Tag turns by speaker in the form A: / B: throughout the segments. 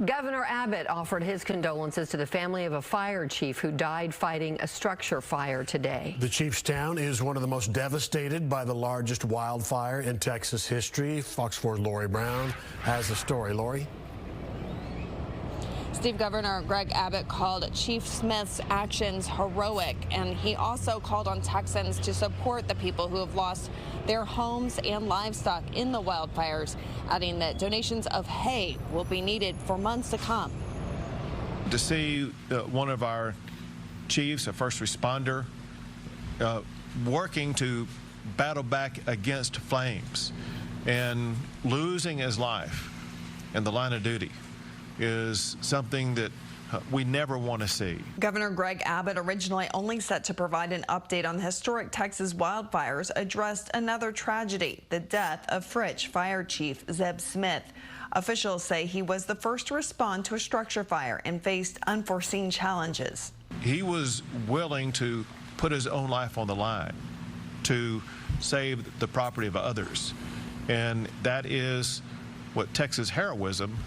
A: Governor Abbott offered his condolences to the family of a fire chief who died fighting a structure fire today.
B: The chief's town is one of the most devastated by the largest wildfire in Texas history. Fox 4's Lori Brown has the story. Lori?
C: Steve, Governor Greg Abbott called Chief Smith's actions heroic, and he also called on Texans to support the people who have lost their homes and livestock in the wildfires, adding that donations of hay will be needed for months to come.
D: To see one of our chiefs, a first responder, working to battle back against flames and losing his life in the line of duty is something that we never want to see.
C: Governor Greg Abbott, originally only set to provide an update on the historic Texas wildfires, addressed another tragedy, the death of Fritch Fire Chief Zeb Smith. Officials say he was the first to respond to a structure fire and faced unforeseen challenges.
D: He was willing to put his own life on the line to save the property of others, and that is what Texas heroism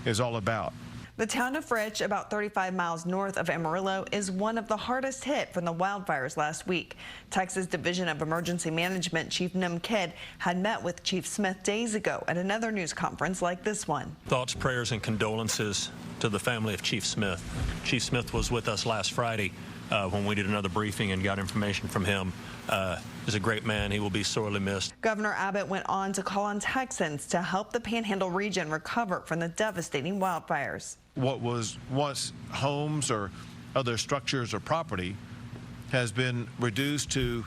D: is all about.
C: The town of Fritch, about 35 miles north of Amarillo, is one of the hardest hit from the wildfires last week. Texas Division of Emergency Management Chief Nim Kidd had met with Chief Smith days ago at another news conference like this one.
E: Thoughts, prayers, and condolences to the family of Chief Smith. Chief Smith was with us last Friday when we did another briefing and got information from him. He's a great man. He will be sorely missed.
C: Governor Abbott went on to call on Texans to help the Panhandle region recover from the devastating wildfires.
D: What was once homes or other structures or property has been reduced to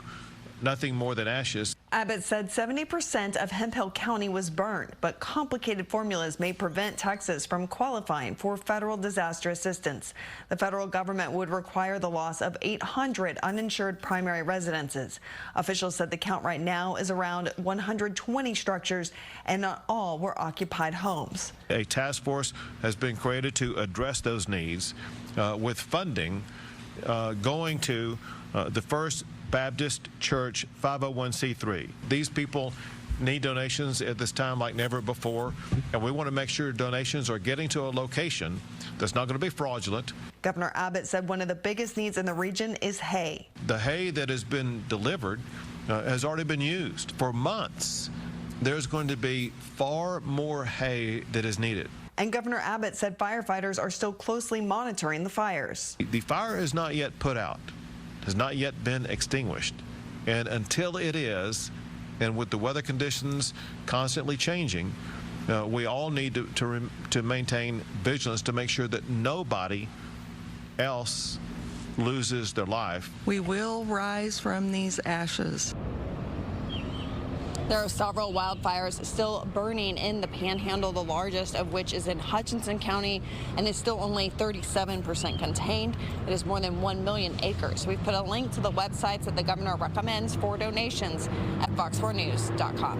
D: nothing more than ashes.
C: Abbott said 70% of Hemphill County was burned, but complicated formulas may prevent Texas from qualifying for federal disaster assistance. The federal government would require the loss of 800 uninsured primary residences. Officials said the count right now is around 120 structures, and not all were occupied homes.
D: A task force has been created to address those needs with funding going to the First Baptist Church 501c3. These people need donations at this time like never before, and we want to make sure donations are getting to a location that's not going to be fraudulent.
C: Governor Abbott said one of the biggest needs in the region is hay.
D: The hay that has been delivered has already been used for months. There's going to be far more hay that is needed.
C: And Governor Abbott said firefighters are still closely monitoring the fires.
D: The fire is not yet put out, has not yet been extinguished, and until it is, and with the weather conditions constantly changing, we all need to maintain vigilance to make sure that nobody else loses their life.
F: We will rise from these ashes.
C: There are several wildfires still burning in the Panhandle, the largest of which is in Hutchinson County and is still only 37% contained. It is more than 1 million acres. We've put a link to the websites that the governor recommends for donations at fox4news.com.